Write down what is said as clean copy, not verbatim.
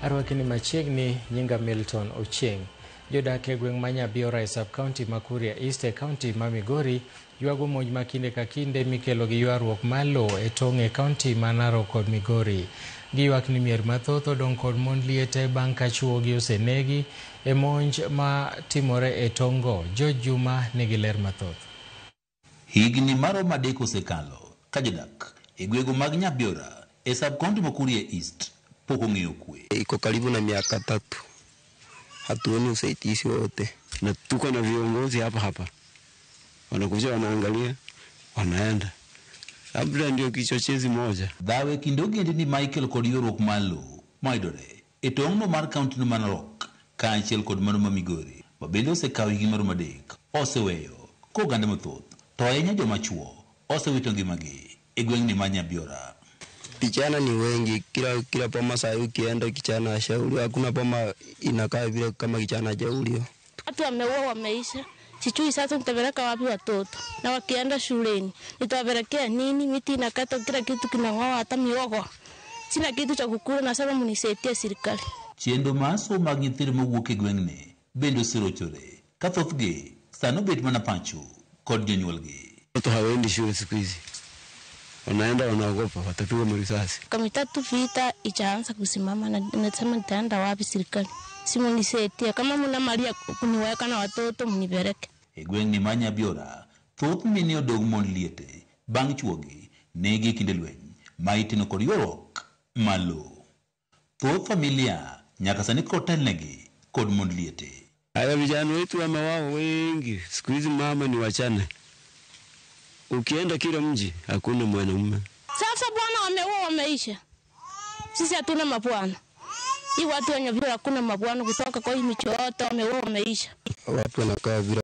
Arwakini machiegni nyinga Milton Ochieng. Jodak e gweng' ma Nyabiora e sub-county ma Kuria East e county ma Migori ywago monj ma kinde ka kinde mikelo gi ywaruok mar lowo e tong' e county ma Narok kod Migori. Giywak ni mier mathoth odong' kod mon liete bang' ka chwogi osenegi e monj ma timore e tong'go. George Juma nigi ler mathoth. Higni maromo adek osekalo ka jodak e gwego mag Nyabiora e sub-county ma Kuria East pok ong'eyo kwe. Iko karibu na miaka 3. Hatuoni usaidizi wote. Na tuko na viongozi hapa. Wanakuja wanaangalia, wanaenda. Labda ndio kichochezi moja. Dawe kindogi ndi Michael kod ywaruok malo maidore e tong'no mar county no ma Narok kaachiel kod mano ma Migori. Mabende osekawo higni maromo adek. Oseweyo koganda mathoth. To ahinya joma chuo osewito ngimagi e gweng'ni ma Nyabiora. Vijana ni wengi, kila poma saa hii ukienda kijana ashauri, hakuna poma inakaa vile kama kijana hajaulio. Watu wameua wameisha. Sijui sasa nitapeleka wapi watoto. Na wakienda shuleni, nitawapelekea nini? Miti inakata, kila kitu kinang'oa, hata mihogo. Sina kitu cha kukula, nasema mnisaidie serikali. Chiendo maso mag nyithindo mawuok e gweng'ni bende oserochore. Ka thothgi sano bet mana pacho kod jonyuolgi. Watu hawaendi shule siku hizi. Wanaenda wanaogopa watapigwa marisasi. Kama tatu vita ijaanza kusimama na nasema nitaenda wapi serikali? Simu nisaidie, kama mna mali ya kuniweka na watoto mnipeleke. E gweng'ni ma Nyabiora thoth mine odong' mon liete bang' chwogi negi kinde lweny ma itino kod ywaruok malo. Thoth familia nyaka sani kotelnegi kod mon liete. Haya vijana wetu wamewao wengi. Siku hizi mama ni wachane. Ukienda kila mji hakuna mwanamume. Sasa bwana wameua wameisha. Sisi hatuna mabwana. Hii watu wa Nyabiora hakuna mabwana kutoka kwa hii micho yote wameua wameisha. Watu wanakaa